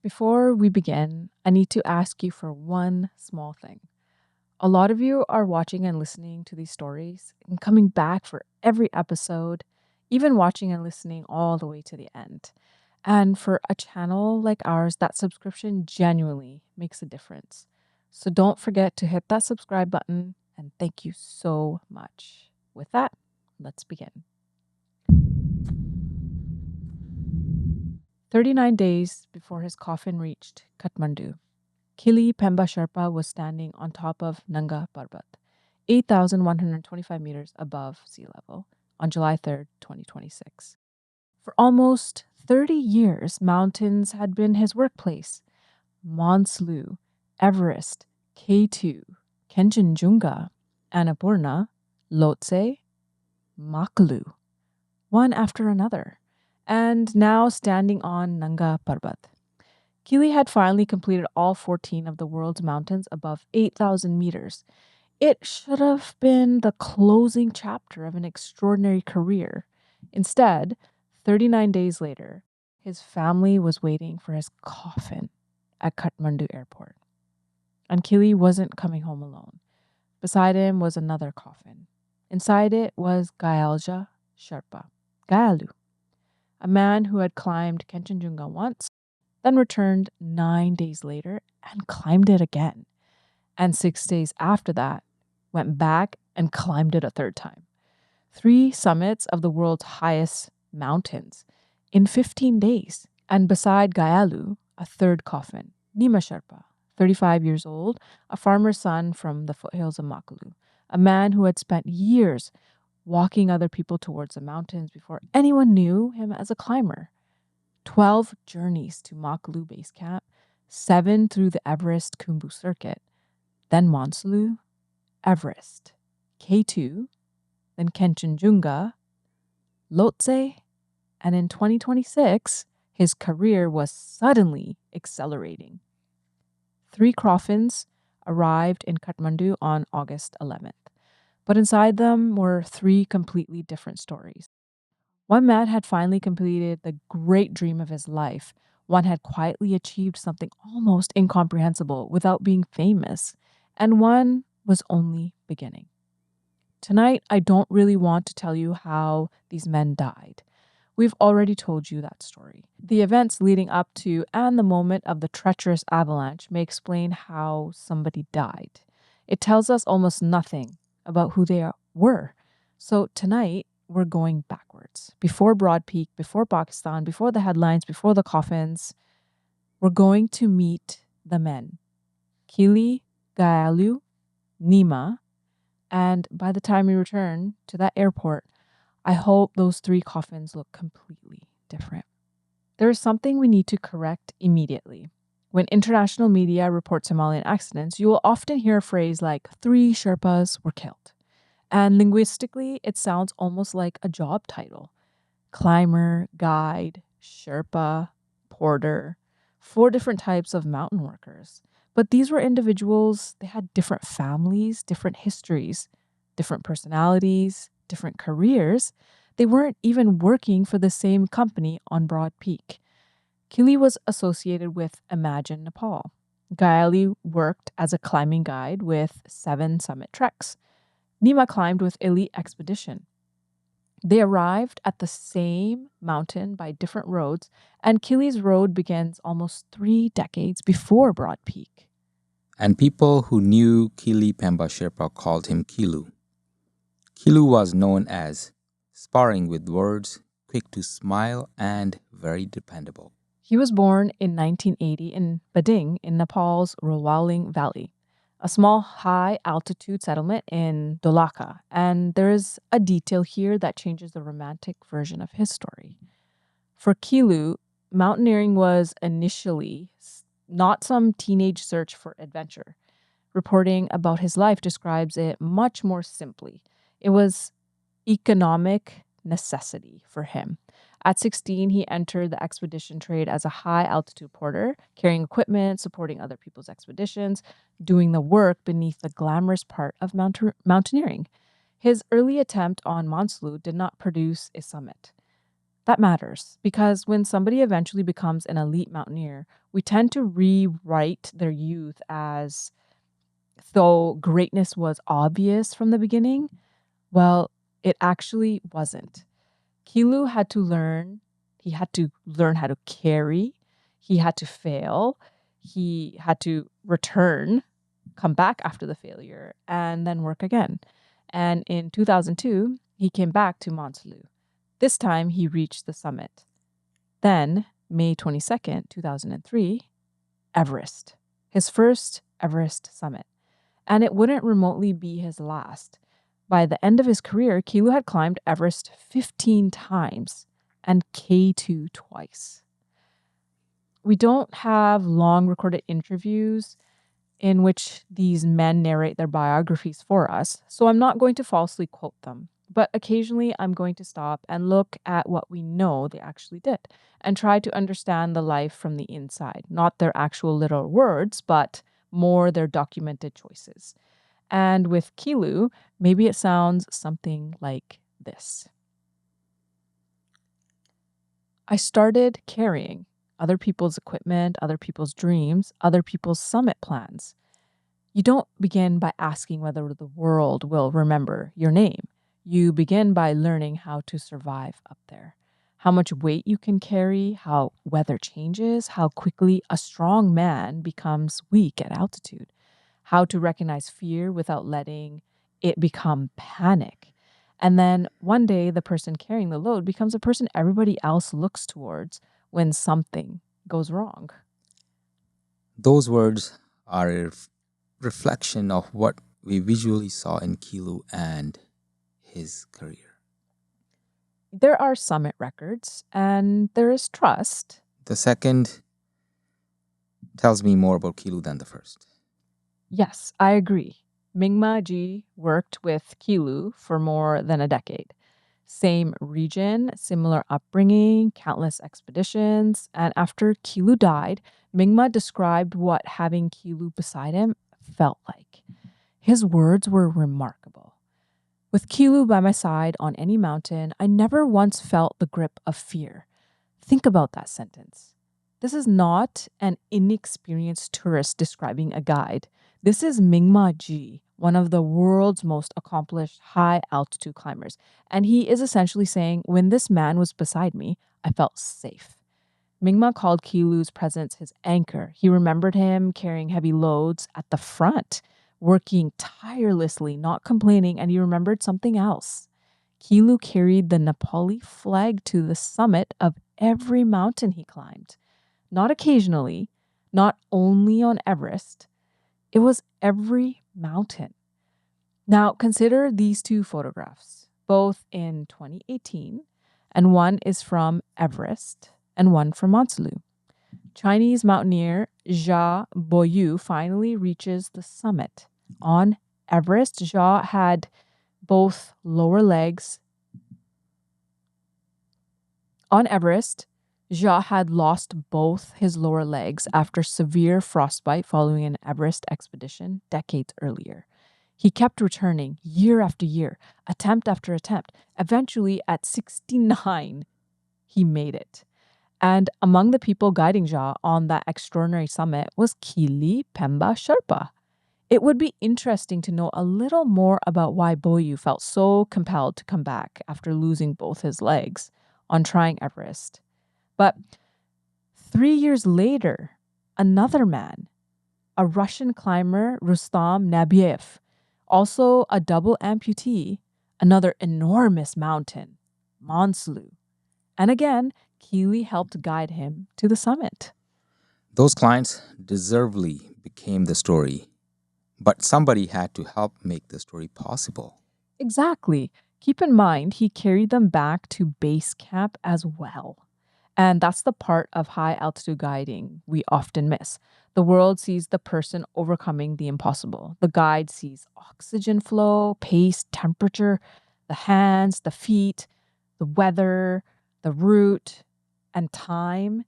Before we begin, I need to ask you for one small thing. A lot of you are watching and listening to these stories and coming back for every episode, even watching and listening all the way to the end. And for a channel like ours, that subscription genuinely makes a difference. So don't forget to hit that subscribe button, and thank you so much. With that, let's begin. 39 days before his coffin reached Kathmandu, Kili Pemba Sherpa was standing on top of Nanga Parbat, 8,125 meters above sea level, on July 3rd, 2026. For almost 30 years, mountains had been his workplace. Monslu, Everest, K2, Kanchenjunga, Annapurna, Lhotse, Makalu, one after another, and now standing on Nanga Parbat. Kili had finally completed all 14 of the world's mountains above 8,000 meters. It should have been the closing chapter of an extraordinary career. Instead, 39 days later, his family was waiting for his coffin at Kathmandu airport. And Kili wasn't coming home alone. Beside him was another coffin. Inside it was Gyaljen Sherpa, Gyalu, a man who had climbed Kanchenjunga once, then returned 9 days later and climbed it again. And 6 days after that, went back and climbed it a third time. 3 summits of the world's highest mountains in 15 days. And beside Gyalu, a third coffin, Nima Sherpa, 35 years old, a farmer's son from the foothills of Makalu, a man who had spent years walking other people towards the mountains before anyone knew him as a climber. 12 journeys to Makalu base camp, 7 through the Everest Khumbu circuit, then Monslu, Everest, K2, then Kanchenjunga, Lhotse, and in 2026, his career was suddenly accelerating. 3 coffins arrived in Kathmandu on August 11th, but inside them were 3 completely different stories. One man had finally completed the great dream of his life. One had quietly achieved something almost incomprehensible without being famous, and one was only beginning. Tonight, I don't really want to tell you how these men died. We've already told you that story. The events leading up to and the moment of the treacherous avalanche may explain how somebody died. It tells us almost nothing about who they were. So tonight, we're going backwards. Before Broad Peak, before Pakistan, before the headlines, before the coffins, we're going to meet the men. Kili, Gyalu, Nema, and by the time we return to that airport, I hope those 3 coffins look completely different. There is something we need to correct immediately. When international media reports Himalayan accidents, you will often hear a phrase like 3 Sherpas were killed. And linguistically, it sounds almost like a job title. Climber, guide, Sherpa, porter, 4 different types of mountain workers. But these were individuals, they had different families, different histories, different personalities, different careers. They weren't even working for the same company on Broad Peak. Kili was associated with Imagine Nepal. Gyalu worked as a climbing guide with 7 summit treks. Nema climbed with Elite Expedition. They arrived at the same mountain by different roads, and Kili's road begins almost 3 decades before Broad Peak. And people who knew Kili Pemba Sherpa called him Kilu. Kilu was known as sparring with words, quick to smile, and very dependable. He was born in 1980 in Bading in Nepal's Rolwaling Valley, a small high-altitude settlement in Dolakha, and there is a detail here that changes the romantic version of his story. For Kilu, mountaineering was initially not some teenage search for adventure. Reporting about his life describes it much more simply. It was economic necessity for him. At 16, he entered the expedition trade as a high-altitude porter, carrying equipment, supporting other people's expeditions, doing the work beneath the glamorous part of mountaineering. His early attempt on Monslu did not produce a summit. That matters because when somebody eventually becomes an elite mountaineer, we tend to rewrite their youth as though greatness was obvious from the beginning. Well, it actually wasn't. Kilu had to learn, he had to learn how to carry, he had to fail, he had to return, come back after the failure, and then work again. And in 2002, he came back to Mountaineer. This time he reached the summit. Then, May 22nd, 2003, Everest, his first Everest summit. And it wouldn't remotely be his last. By the end of his career, Kilu had climbed Everest 15 times and K2 twice. We don't have long recorded interviews in which these men narrate their biographies for us, so I'm not going to falsely quote them. But occasionally I'm going to stop and look at what we know they actually did and try to understand the life from the inside, not their actual literal words, but more their documented choices. And with Kilu, maybe it sounds something like this. I started carrying other people's equipment, other people's dreams, other people's summit plans. You don't begin by asking whether the world will remember your name. You begin by learning how to survive up there, how much weight you can carry, how weather changes, how quickly a strong man becomes weak at altitude, how to recognize fear without letting it become panic. And then one day, the person carrying the load becomes a person everybody else looks towards when something goes wrong. Those words are a reflection of what we visually saw in Kilu and his career. There are summit records and there is trust. The second tells me more about Kilu than the first. Yes, I agree. Mingma Ji worked with Kilu for more than a decade. Same region, similar upbringing, countless expeditions. And after Kilu died, Mingma described what having Kilu beside him felt like. His words were remarkable. With Kilu by my side on any mountain, I never once felt the grip of fear. Think about that sentence. This is not an inexperienced tourist describing a guide. This is Mingma Ji, one of the world's most accomplished high altitude climbers. And he is essentially saying, when this man was beside me, I felt safe. Mingma called Kilu's presence his anchor. He remembered him carrying heavy loads at the front, working tirelessly, not complaining, and he remembered something else. Kilu carried the Nepali flag to the summit of every mountain he climbed. Not occasionally, not only on Everest, it was every mountain. Now, consider these two photographs, both in 2018, and one is from Everest and one from Mountaineer. Chinese mountaineer Jia Boyu finally reaches the summit. On Everest, Jia had both lower legs. On Everest, Jia had lost both his lower legs after severe frostbite following an Everest expedition decades earlier. He kept returning year after year, attempt after attempt. Eventually, at 69, he made it. And among the people guiding Jia on that extraordinary summit was Kili Pemba Sherpa. It would be interesting to know a little more about why Boyu felt so compelled to come back after losing both his legs on trying Everest. But 3 years later, another man, a Russian climber, Rustam Nabiev, also a double amputee, another enormous mountain, Monslu. And again, Kili helped guide him to the summit. Those clients deservedly became the story, but somebody had to help make the story possible. Exactly. Keep in mind, he carried them back to base camp as well. And that's the part of high altitude guiding we often miss. The world sees the person overcoming the impossible. The guide sees oxygen flow, pace, temperature, the hands, the feet, the weather, the route, and time.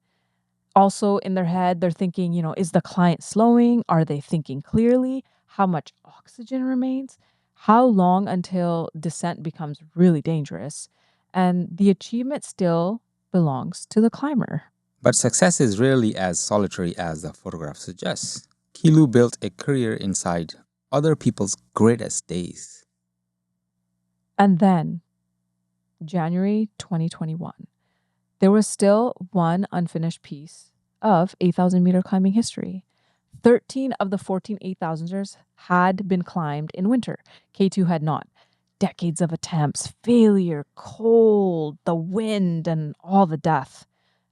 Also in their head, they're thinking, is the client slowing? Are they thinking clearly? How much oxygen remains? How long until descent becomes really dangerous? And the achievement still belongs to the climber. But success is rarely as solitary as the photograph suggests. Kilu built a career inside other people's greatest days. And then, January 2021, there was still one unfinished piece of 8,000-meter climbing history. 13 of the 14 8,000ers had been climbed in winter. K2 had not. Decades of attempts, failure, cold, the wind, and all the death.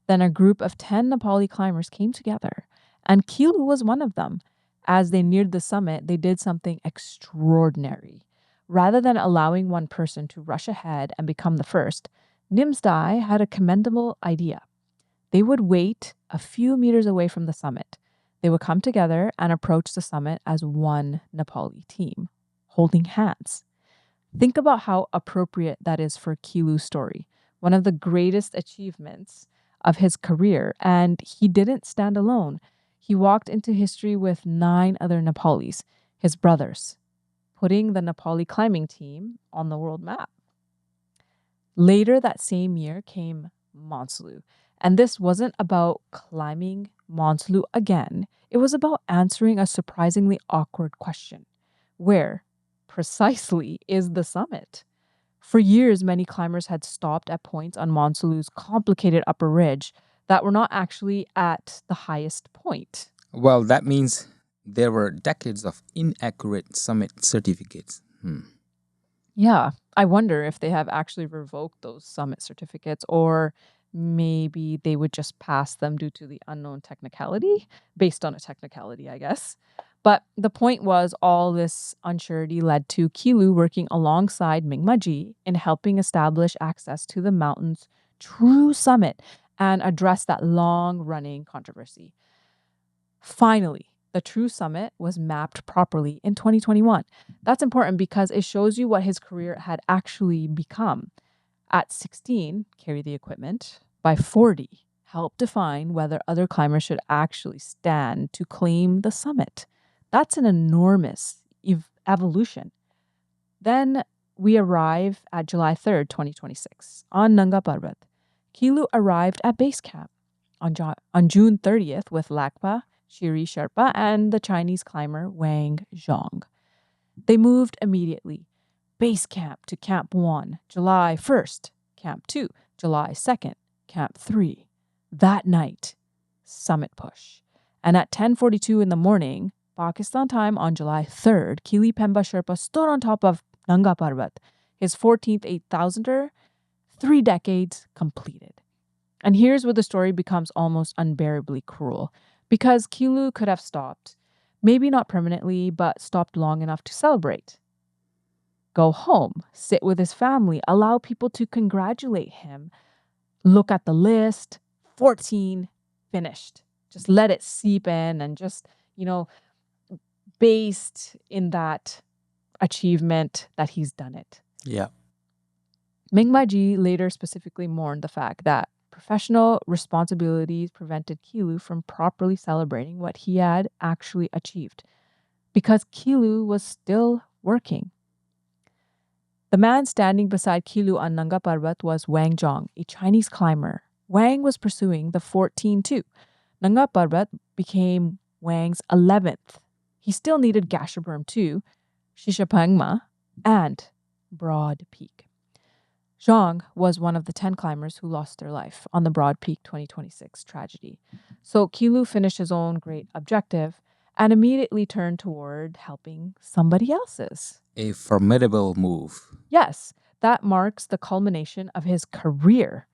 Then a group of 10 Nepali climbers came together, and Kilu was one of them. As they neared the summit, they did something extraordinary. Rather than allowing one person to rush ahead and become the first, Nimsdai had a commendable idea. They would wait a few meters away from the summit. They would come together and approach the summit as one Nepali team, holding hands. Think about how appropriate that is for Kilu's story, one of the greatest achievements of his career, and he didn't stand alone. He walked into history with 9 other Nepalis, his brothers, putting the Nepali climbing team on the world map. Later that same year came Monslu, and this wasn't about climbing Monslu again. It was about answering a surprisingly awkward question. Where precisely is the summit? For years, many climbers had stopped at points on Monslu's complicated upper ridge that were not actually at the highest point. Well, that means there were decades of inaccurate summit certificates. Yeah, I wonder if they have actually revoked those summit certificates, or maybe they would just pass them due to the unknown technicality, based on a technicality, I guess. But the point was, all this unsurety led to Kilu working alongside Mingmaji in helping establish access to the mountain's true summit and address that long-running controversy. Finally, the true summit was mapped properly in 2021. That's important because it shows you what his career had actually become. At 16, carry the equipment. By 40, help define whether other climbers should actually stand to claim the summit. That's an enormous evolution. Then we arrive at July 3rd, 2026, on Nanga Parbat. Kilu arrived at base camp on June 30th with Lakpa, Shiri Sherpa, and the Chinese climber Wang Zhong. They moved immediately. Base camp to Camp 1, July 1st. Camp 2, July 2nd. Camp 3. That night, summit push. And at 10:42 in the morning, Pakistan time on July 3rd, Kili Pemba Sherpa stood on top of Nanga Parbat, his 14th 8,000er, 3 decades completed. And here's where the story becomes almost unbearably cruel. Because Kilu could have stopped, maybe not permanently, but stopped long enough to celebrate. Go home, sit with his family, allow people to congratulate him, look at the list, 14, finished. Just let it seep in and just, based in that achievement that he's done it. Yeah. Mingmaji later specifically mourned the fact that professional responsibilities prevented Kilu from properly celebrating what he had actually achieved, because Kilu was still working. The man standing beside Kilu on Nanga Parbat was Wang Zhong, a Chinese climber. Wang was pursuing the 14 too. Nanga Parbat became Wang's 11th. He still needed Gasherbrum 2, Shishapangma, and Broad Peak. Zhang was one of the 10 climbers who lost their life on the Broad Peak 2026 tragedy. So Kilu finished his own great objective and immediately turned toward helping somebody else's. A formidable move. Yes, that marks the culmination of his career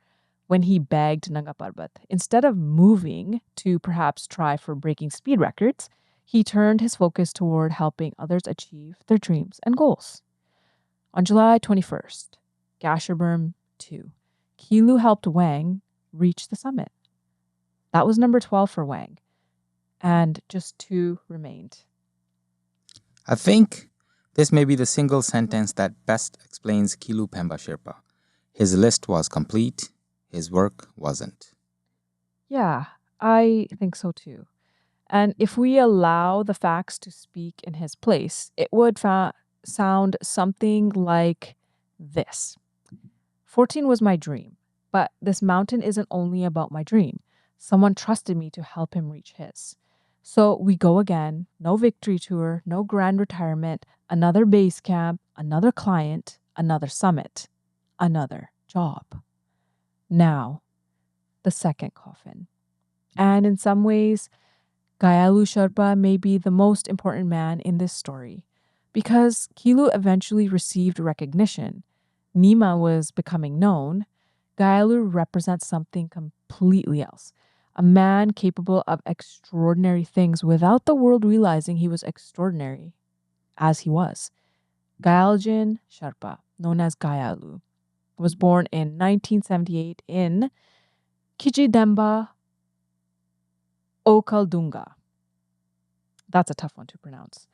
when he begged Nanga Parbat. Instead of moving to perhaps try for breaking speed records, he turned his focus toward helping others achieve their dreams and goals. On July 21st, Gasherbrum 2, Kilu helped Wang reach the summit. That was number 12 for Wang, and just 2 remained. I think this may be the single sentence that best explains Kili Pemba Sherpa. His list was complete, his work wasn't. Yeah, I think so too. And if we allow the facts to speak in his place, it would sound something like this. 14 was my dream. But this mountain isn't only about my dream. Someone trusted me to help him reach his. So we go again. No victory tour, no grand retirement, another base camp, another client, another summit, another job. Now, the second coffin. And in some ways, Gyalu Sherpa may be the most important man in this story. Because Kilu eventually received recognition, Nema was becoming known, Gyalu represents something completely else. A man capable of extraordinary things without the world realizing he was extraordinary, as he was. Gyaljen Sherpa, known as Gyalu, was born in 1978 in Kijidemba, Okaldunga. That's a tough one to pronounce.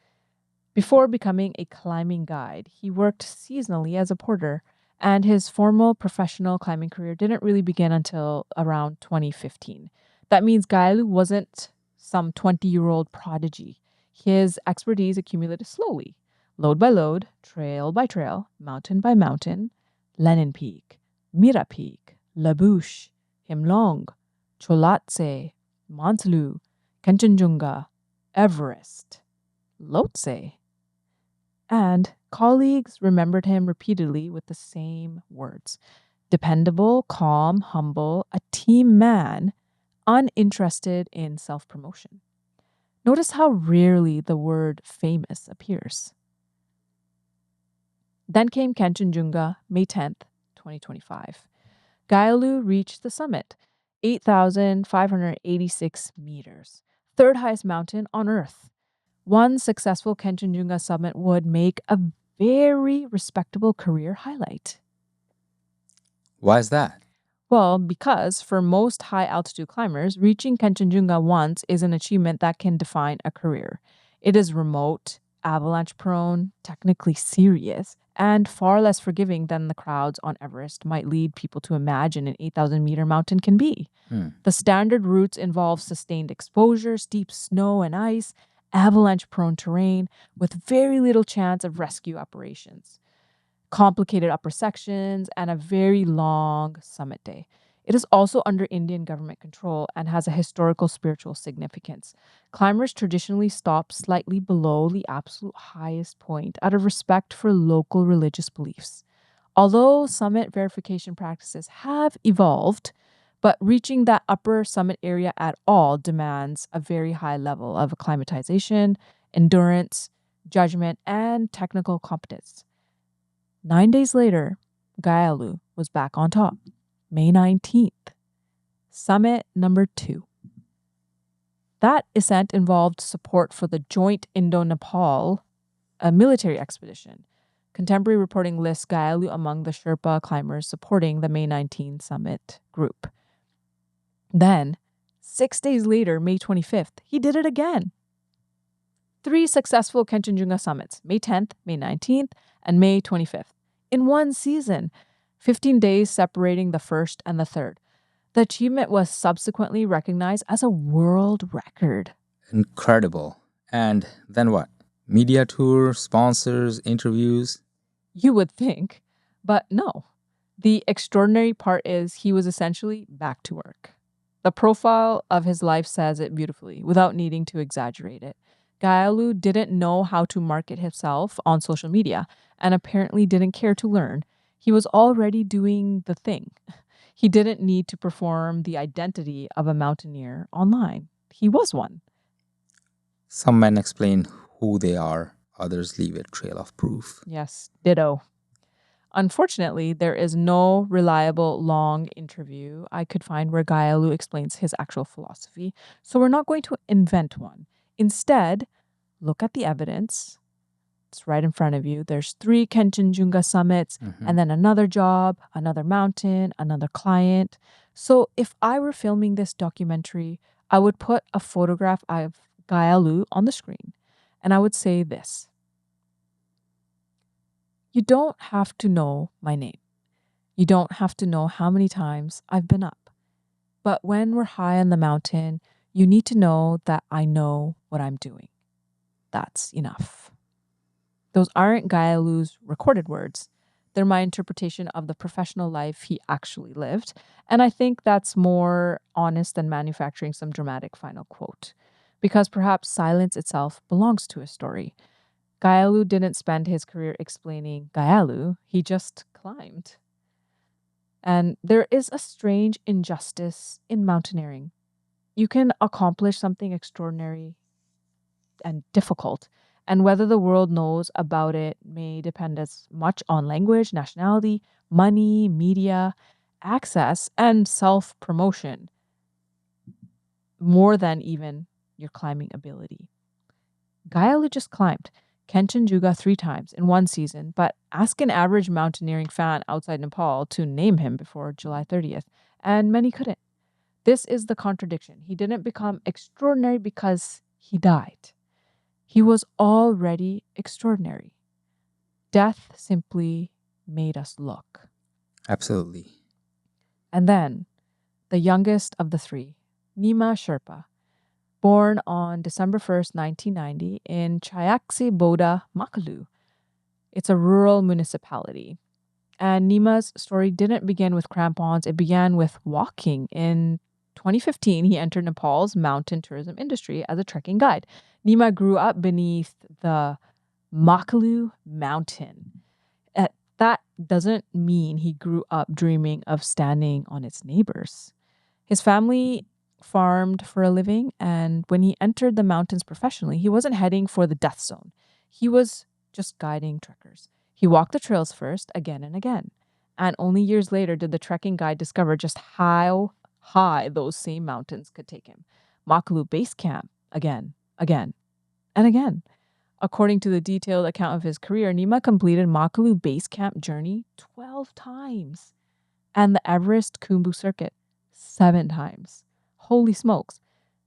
Before becoming a climbing guide, he worked seasonally as a porter, and his formal professional climbing career didn't really begin until around 2015. That means Gyalu wasn't some 20-year-old prodigy. His expertise accumulated slowly, load by load, trail by trail, mountain by mountain, Lenin Peak, Mira Peak, La Bouche, Himlong, Cholatse, Mantlu, Kanchenjunga, Everest, Lhotse. And colleagues remembered him repeatedly with the same words: dependable, calm, humble, a team man, uninterested in self-promotion. Notice how rarely the word famous appears. Then came Kanchenjunga, May 10th, 2025. Gyalu reached the summit, 8,586 meters, third highest mountain on Earth. One successful Kanchenjunga summit would make a very respectable career highlight. Why is that? Well, because for most high altitude climbers, reaching Kanchenjunga once is an achievement that can define a career. It is remote, avalanche prone, technically serious, and far less forgiving than the crowds on Everest might lead people to imagine an 8,000-meter mountain can be. The standard routes involve sustained exposure, steep snow and ice, avalanche-prone terrain with very little chance of rescue operations, complicated upper sections, and a very long summit day. It is also under Indian government control and has a historical spiritual significance. Climbers traditionally stop slightly below the absolute highest point out of respect for local religious beliefs. Although summit verification practices have evolved, but reaching that upper summit area at all demands a very high level of acclimatization, endurance, judgment, and technical competence. 9 days later, Gyalu was back on top, May 19th. Summit number 2. That ascent involved support for the joint Indo-Nepal, a military expedition. Contemporary reporting lists Gyalu among the Sherpa climbers supporting the May 19 summit group. Then, 6 days later, May 25th, he did it again. 3 successful Kanchenjunga summits, May 10th, May 19th, and May 25th. In one season, 15 days separating the first and the third. The achievement was subsequently recognized as a world record. Incredible. And then what? Media tour, sponsors, interviews? You would think, but no. The extraordinary part is he was essentially back to work. The profile of his life says it beautifully, without needing to exaggerate it. Gyalu didn't know how to market himself on social media and apparently didn't care to learn. He was already doing the thing. He didn't need to perform the identity of a mountaineer online. He was one. Some men explain who they are, others leave a trail of proof. Yes, ditto. Unfortunately, there is no reliable long interview I could find where Gyalu explains his actual philosophy, so we're not going to invent one. Instead, look at the evidence. It's right in front of you. There's 3 Kanchenjunga summits, and then another job, another mountain, another client. So if I were filming this documentary, I would put a photograph of Gyalu on the screen, and I would say this: you don't have to know my name. You don't have to know how many times I've been up. But when we're high on the mountain, you need to know that I know what I'm doing. That's enough. Those aren't Gyalu's recorded words. They're my interpretation of the professional life he actually lived. And I think that's more honest than manufacturing some dramatic final quote. Because perhaps silence itself belongs to a story. Gyalu didn't spend his career explaining Gyalu, he just climbed. And there is a strange injustice in mountaineering. You can accomplish something extraordinary and difficult, and whether the world knows about it may depend as much on language, nationality, money, media, access, and self promotion more than even your climbing ability. Gyalu just climbed Kanchenjunga 3 times in one season, but ask an average mountaineering fan outside Nepal to name him before July 30th, and many couldn't. This is the contradiction. He didn't become extraordinary because he died. He was already extraordinary. Death simply made us look. Absolutely. And then, the youngest of the three, Nima Sherpa, born on December 1st, 1990, in Chayaksi Boda, Makalu. It's a rural municipality. And Nima's story didn't begin with crampons, it began with walking. In 2015, he entered Nepal's mountain tourism industry as a trekking guide. Nima grew up beneath the Makalu mountain. That doesn't mean he grew up dreaming of standing on its neighbors. His family farmed for a living, and when he entered the mountains professionally, he wasn't heading for the death zone. He was just guiding trekkers. He walked the trails first, again and again. And only years later did the trekking guide discover just how high those same mountains could take him. Makalu Base Camp, again, and again. According to the detailed account of his career, Nima completed Makalu Base Camp journey 12 times and the Everest Khumbu circuit 7 times. Holy smokes.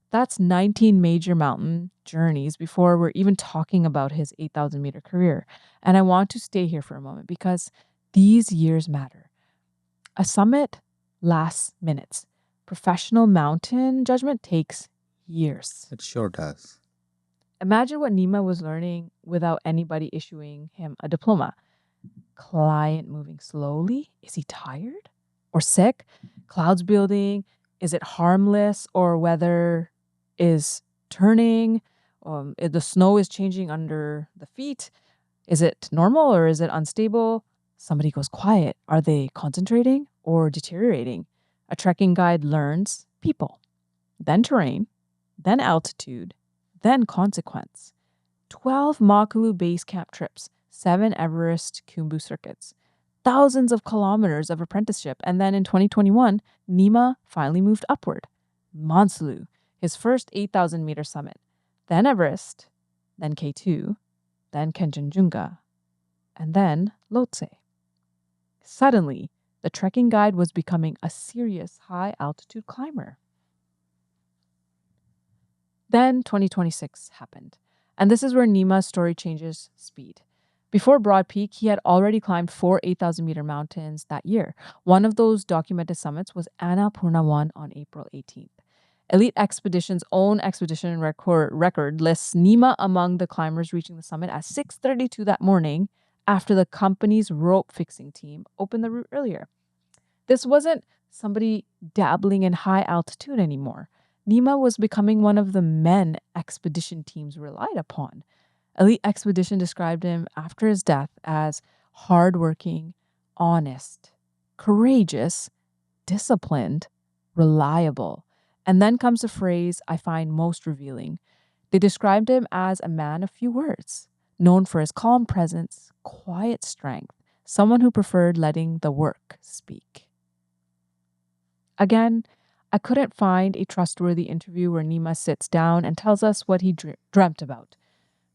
That's 19 major mountain journeys before we're even talking about his 8,000 meter career. And I want to stay here for a moment because these years matter. A summit lasts minutes. Professional mountain judgment takes years. It sure does. Imagine what Nima was learning without anybody issuing him a diploma. Client moving slowly? Is he tired or sick? Clouds building? Is it harmless or weather is turning? If the snow is changing under the feet? Is it normal or is it unstable? Somebody goes quiet. Are they concentrating or deteriorating? A trekking guide learns people, then terrain, then altitude, then consequence. 12 Makalu base camp trips, 7 Everest Khumbu circuits, thousands of kilometers of apprenticeship, and then in 2021, Nima finally moved upward. Manslu, his first 8,000 meter summit, then Everest, then K2, then Kanchenjunga, and then Lhotse. Suddenly, the trekking guide was becoming a serious high altitude climber. Then 2026 happened, and this is where Nima's story changes speed. Before Broad Peak, he had already climbed 4 8,000 meter mountains that year. One of those documented summits was Annapurna 1 on April 18th. Elite Expedition's own expedition record lists Nima among the climbers reaching the summit at 6:32 that morning after the company's rope fixing team opened the route earlier. This wasn't somebody dabbling in high altitude anymore. Nima was becoming one of the men expedition teams relied upon. Elite Expedition described him after his death as hardworking, honest, courageous, disciplined, reliable. And then comes the phrase I find most revealing. They described him as a man of few words, known for his calm presence, quiet strength, someone who preferred letting the work speak. Again, I couldn't find a trustworthy interview where Nima sits down and tells us what he dreamt about.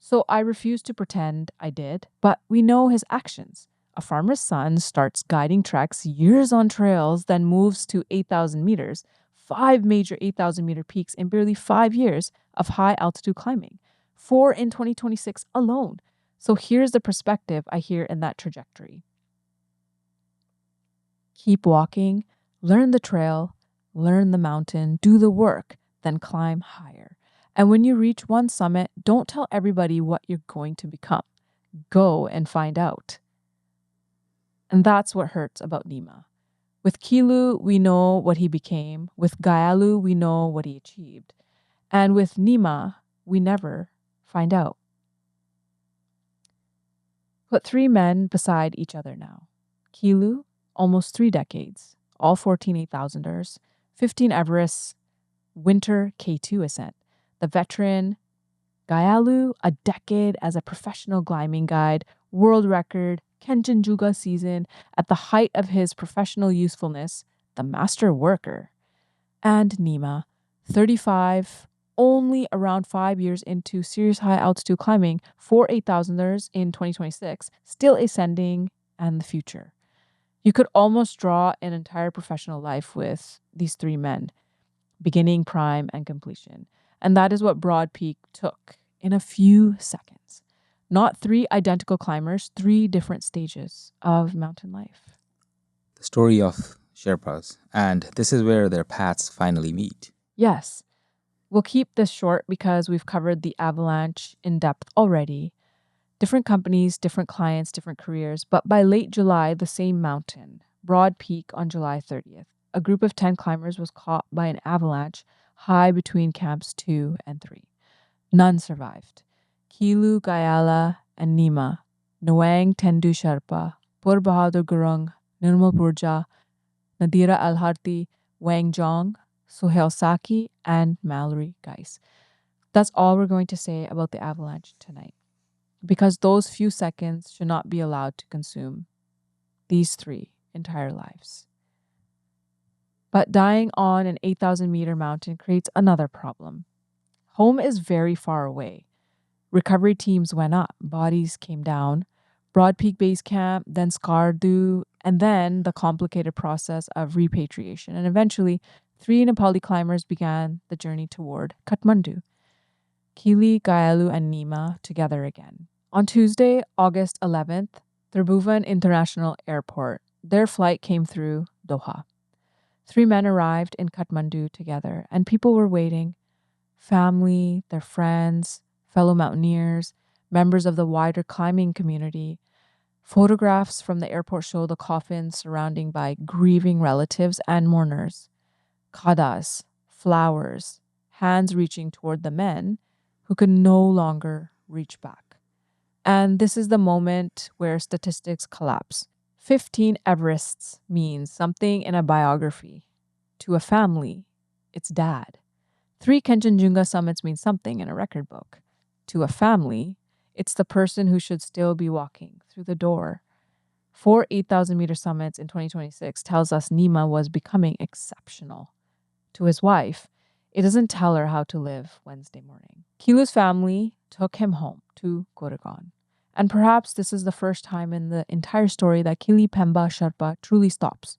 So I refuse to pretend I did, but we know his actions. A farmer's son starts guiding treks years on trails, then moves to 8,000 meters, 5 major 8,000 meter peaks in barely 5 years of high altitude climbing, 4 in 2026 alone. So here's the perspective I hear in that trajectory. Keep walking, learn the trail, learn the mountain, do the work, then climb higher. And when you reach one summit, don't tell everybody what you're going to become. Go and find out. And that's what hurts about Nima. With Kilu, we know what he became. With Gyalu, we know what he achieved. And with Nema, we never find out. Put three men beside each other now. Kilu, almost 3 decades, all 14 8,000ers, 15 Everests, winter K2 ascent. The veteran Gyalu, a decade as a professional climbing guide, world record, Kanchenjunga season, at the height of his professional usefulness, the master worker. And Nema, 35, only around 5 years into serious high altitude climbing, 4 8,000ers in 2026, still ascending, and the future. You could almost draw an entire professional life with these three men, beginning, prime, and completion. And that is what Broad Peak took in a few seconds. Not 3 identical climbers, 3 different stages of mountain life. The story of Sherpas, and this is where their paths finally meet. Yes. We'll keep this short because we've covered the Avalanche in depth already. Different companies, different clients, different careers. But by late July, the same mountain, Broad Peak on July 30th, a group of 10 climbers was caught by an avalanche high between camps 2 and 3. None survived. Kilu, Gayala, and Nema, Nwang Tendu Sherpa, Pur Bahadur Gurung, Nirmal Purja, Nadira Alharti, Wang Jong, Sohail Saki, and Mallory Geis. That's all we're going to say about the avalanche tonight, because those few seconds should not be allowed to consume these 3 entire lives. But dying on an 8,000-meter mountain creates another problem. Home is very far away. Recovery teams went up, bodies came down, Broad Peak Base Camp, then Skardu, and then the complicated process of repatriation. And eventually, 3 Nepali climbers began the journey toward Kathmandu. Kili, Gyalu, and Nema together again. On Tuesday, August 11th, Tribhuvan International Airport, their flight came through Doha. 3 men arrived in Kathmandu together, and people were waiting. Family, their friends, fellow mountaineers, members of the wider climbing community. Photographs from the airport show the coffins surrounding by grieving relatives and mourners. Kadas, flowers, hands reaching toward the men who could no longer reach back. And this is the moment where statistics collapse. 15 Everests means something in a biography. To a family, it's dad. 3 Kanchenjunga summits mean something in a record book. To a family, it's the person who should still be walking through the door. 4 8,000-meter summits in 2026 tells us Nema was becoming exceptional. To his wife, it doesn't tell her how to live Wednesday morning. Kilu's family took him home to Goregaon. And perhaps this is the first time in the entire story that Kili Pemba Sherpa truly stops.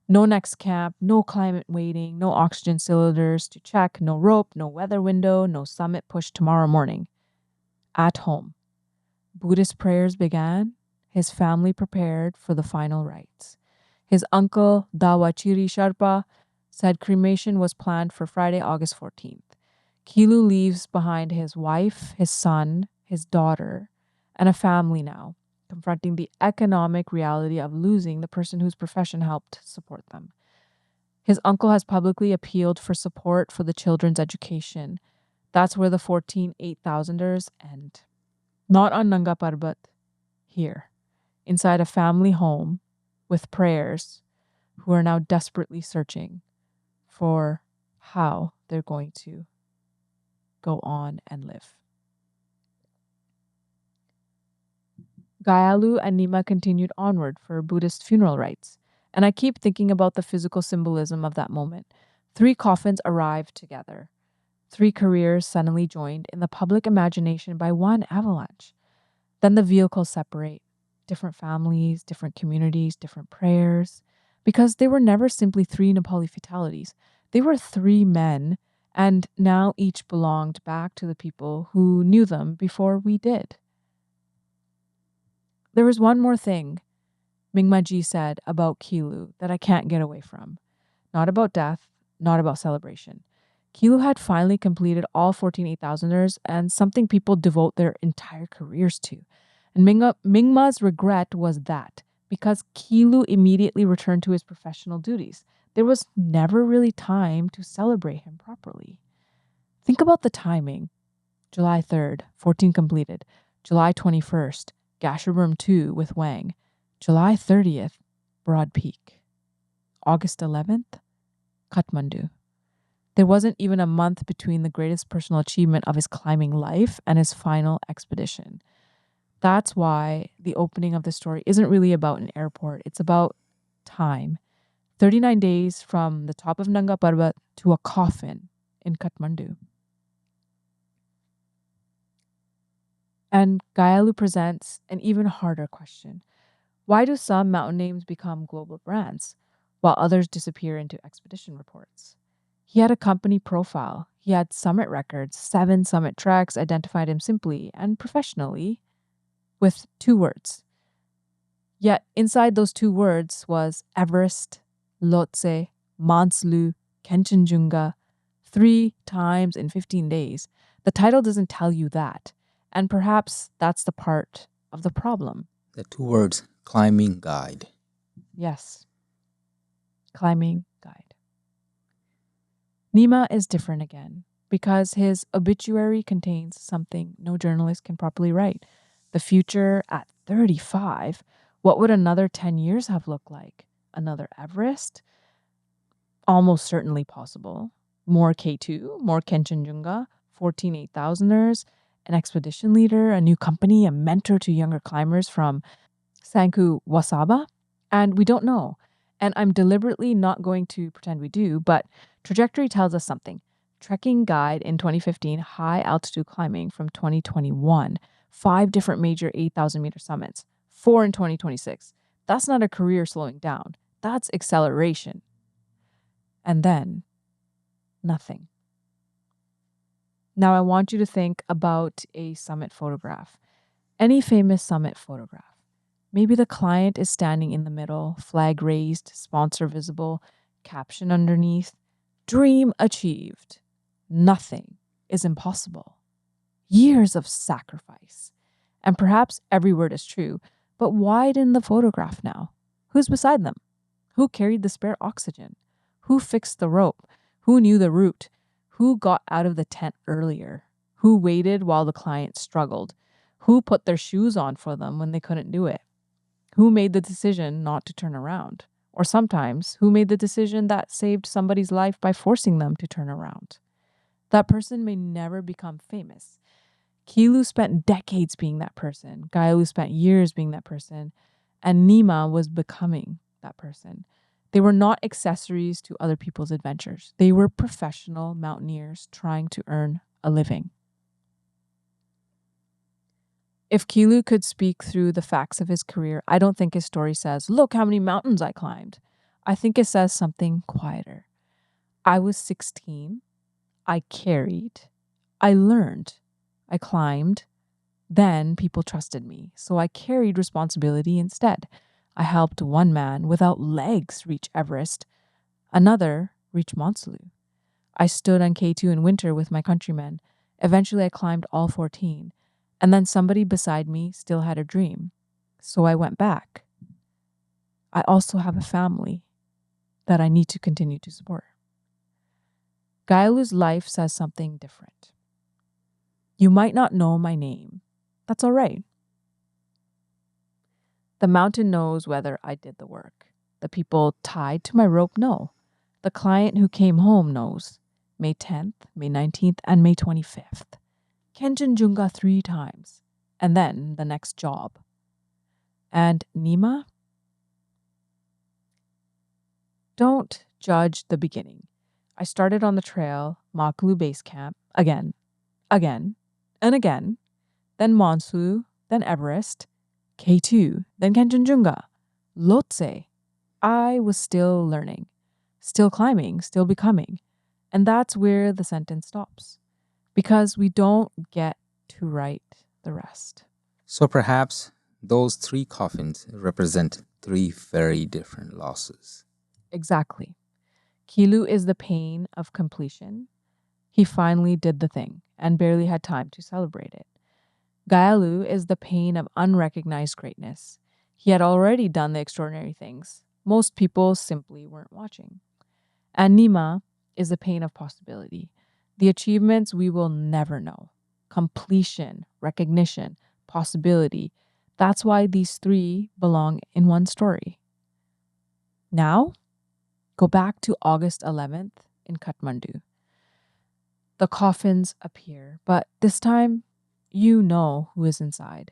No next camp, no climate waiting, no oxygen cylinders to check, no rope, no weather window, no summit push tomorrow morning. At home, Buddhist prayers began. His family prepared for the final rites. His uncle, Dawachiri Sherpa, said cremation was planned for Friday, August 14th. Kilu leaves behind his wife, his son, his daughter, and a family now, confronting the economic reality of losing the person whose profession helped support them. His uncle has publicly appealed for support for the children's education. That's where the 14 8,000ers end. Not on Nanga Parbat, here, inside a family home with prayers, who are now desperately searching for how they're going to go on and live. Gyalu and Nema continued onward for Buddhist funeral rites, and I keep thinking about the physical symbolism of that moment. 3 coffins arrived together. 3 careers suddenly joined in the public imagination by one avalanche. Then the vehicles separate. Different families, different communities, different prayers. Because they were never simply 3 Nepali fatalities. They were 3 men, and now each belonged back to the people who knew them before we did. There was one more thing Mingmaji said about Kilu that I can't get away from. Not about death, not about celebration. Kilu had finally completed all 14 8,000ers, and something people devote their entire careers to. And Mingma's regret was that because Kilu immediately returned to his professional duties. There was never really time to celebrate him properly. Think about the timing. July 3rd, 14 completed. July 21st, Gasherbrum 2 with Wang. July 30th, Broad Peak. August 11th, Kathmandu. There wasn't even a month between the greatest personal achievement of his climbing life and his final expedition. That's why the opening of the story isn't really about an airport. It's about time. 39 days from the top of Nanga Parbat to a coffin in Kathmandu. And Gyalu presents an even harder question. Why do some mountain names become global brands, while others disappear into expedition reports? He had a company profile. He had summit records. 7 summit treks identified him simply and professionally with 2 words. Yet inside those 2 words was Everest, Lhotse, Manslu, Kanchenjunga, 3 times in 15 days. The title doesn't tell you that. And perhaps that's the part of the problem. The 2 words, climbing guide. Yes. Climbing guide. Nema is different again because his obituary contains something no journalist can properly write. The future at 35. What would another 10 years have looked like? Another Everest? Almost certainly possible. More K2, more Kanchenjunga, 14 8,000ers, an expedition leader, a new company, a mentor to younger climbers from Sanku Wasaba? And we don't know. And I'm deliberately not going to pretend we do, but trajectory tells us something. Trekking guide in 2015, high altitude climbing from 2021, 5 different major 8,000 meter summits, 4 in 2026. That's not a career slowing down. That's acceleration. And then, nothing. Now I want you to think about a summit photograph. Any famous summit photograph. Maybe the client is standing in the middle, flag raised, sponsor visible, caption underneath. Dream achieved. Nothing is impossible. Years of sacrifice. And perhaps every word is true, but widen the photograph now. Who's beside them? Who carried the spare oxygen? Who fixed the rope? Who knew the route? Who got out of the tent earlier? Who waited while the client struggled? Who put their shoes on for them when they couldn't do it? Who made the decision not to turn around? Or sometimes, who made the decision that saved somebody's life by forcing them to turn around? That person may never become famous. Kilu spent decades being that person. Gyalu spent years being that person. And Nema was becoming that person. They were not accessories to other people's adventures. They were professional mountaineers trying to earn a living. If Kilu could speak through the facts of his career, I don't think his story says, look how many mountains I climbed. I think it says something quieter. I was 16. I carried. I learned. I climbed. Then people trusted me, so I carried responsibility instead. I helped one man without legs reach Everest, another reach Manslu. I stood on K2 in winter with my countrymen. Eventually I climbed all 14. And then somebody beside me still had a dream. So I went back. I also have a family that I need to continue to support. Gyalu's life says something different. You might not know my name. That's all right. The mountain knows whether I did the work. The people tied to my rope know. The client who came home knows. May 10th, May 19th, and May 25th. Kanchenjunga 3 times, and then the next job. And Nema? Don't judge the beginning. I started on the trail, Makalu Base Camp, again, and again, then Manslu, then Everest, K2, then Kanchenjunga, Lhotse. I was still learning, still climbing, still becoming. And that's where the sentence stops. Because we don't get to write the rest. So perhaps those 3 coffins represent 3 very different losses. Exactly. Kilu is the pain of completion. He finally did the thing and barely had time to celebrate it. Gyalu is the pain of unrecognized greatness. He had already done the extraordinary things. Most people simply weren't watching. And Nima is the pain of possibility. The achievements we will never know. Completion, recognition, possibility. That's why these three belong in one story. Now, go back to August 11th in Kathmandu. The coffins appear, but this time you know who is inside.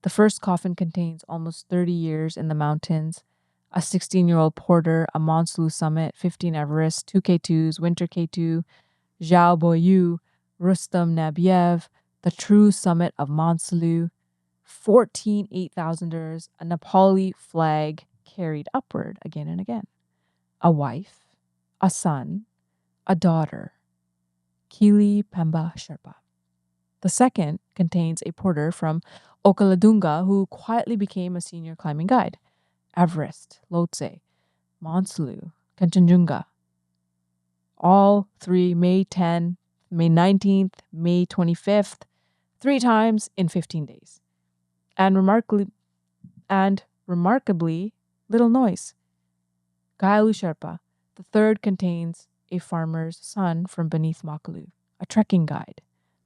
The first coffin contains almost 30 years in the mountains, a 16-year-old porter, a Mount summit, 15 Everest, 2 K2s, Winter K2, Zhao Boyu, Rustam Nabiev, the true summit of Mount 14 8,000ers, a Nepali flag carried upward again and again, a wife, a son, a daughter, Kili Pemba Sherpa. The second contains a porter from Okaladunga who quietly became a senior climbing guide. Everest, Lhotse, Mount Kanchenjunga. All three, May 10th, May 19th, May 25th, 3 times in 15 days. And remarkably little noise. Gyalu Sherpa, the third contains a farmer's son from beneath Makalu, a trekking guide.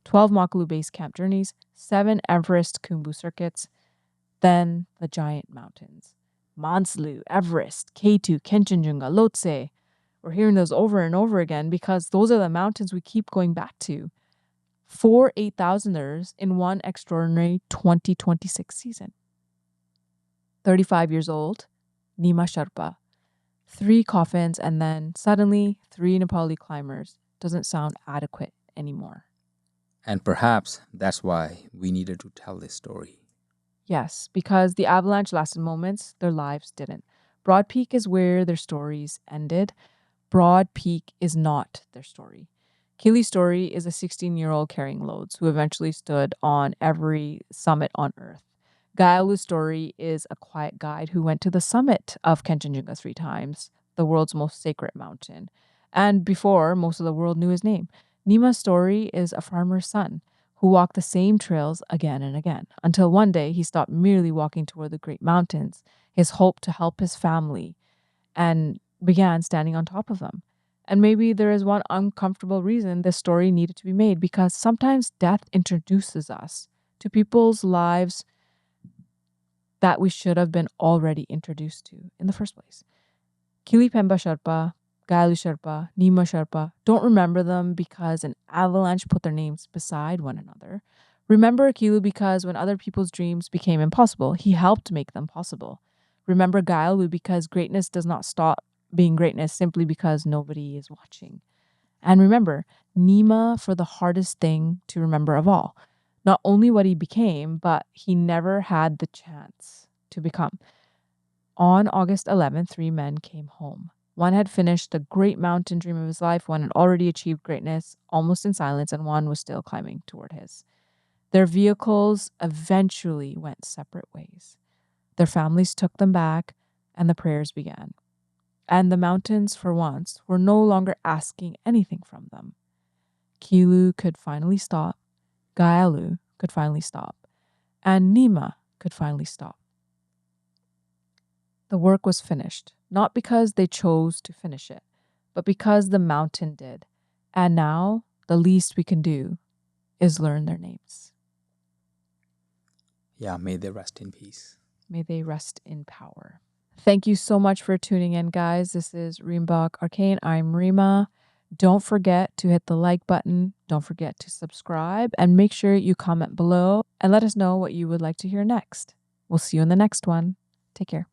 12 Makalu base camp journeys, 7 Everest Khumbu circuits, then the giant mountains. Manslu, Everest, K2, Kanchenjunga, Lhotse. We're hearing those over and over again because those are the mountains we keep going back to. 4 8,000ers in one extraordinary 2026 season. 35 years old, Nima Sherpa. 3 coffins and then suddenly 3 Nepali climbers. Doesn't sound adequate anymore. And perhaps that's why we needed to tell this story. Yes, because the avalanche lasted moments, their lives didn't. Broad Peak is where their stories ended. Broad Peak is not their story. Kili's story is a 16-year-old carrying loads who eventually stood on every summit on Earth. Gyalu's story is a quiet guide who went to the summit of Kanchenjunga 3 times, the world's most sacred mountain. And before most of the world knew his name. Nima's story is a farmer's son who walked the same trails again and again, until one day he stopped merely walking toward the great mountains, his hope to help his family, and began standing on top of them. And maybe there is one uncomfortable reason this story needed to be made, because sometimes death introduces us to people's lives that we should have been already introduced to in the first place. Kili Pemba Sherpa, Gyalu Sherpa, Nima Sherpa, don't remember them because an avalanche put their names beside one another. Remember Kilu because when other people's dreams became impossible, he helped make them possible. Remember Gyalu because greatness does not stop being greatness simply because nobody is watching. And remember Nima for the hardest thing to remember of all. Not only what he became, but he never had the chance to become. On August 11th, 3 men came home. One had finished the great mountain dream of his life, one had already achieved greatness almost in silence, and one was still climbing toward his. Their vehicles eventually went separate ways. Their families took them back, and the prayers began. And the mountains, for once, were no longer asking anything from them. Kilu could finally stop, Gyalu could finally stop, and Nema could finally stop. The work was finished, not because they chose to finish it, but because the mountain did. And now, the least we can do is learn their names. Yeah, may they rest in peace. May they rest in power. Thank you so much for tuning in, guys. This is Reembok Arcane. I'm Rima. Don't forget to hit the like button. Don't forget to subscribe and make sure you comment below and let us know what you would like to hear next. We'll see you in the next one. Take care.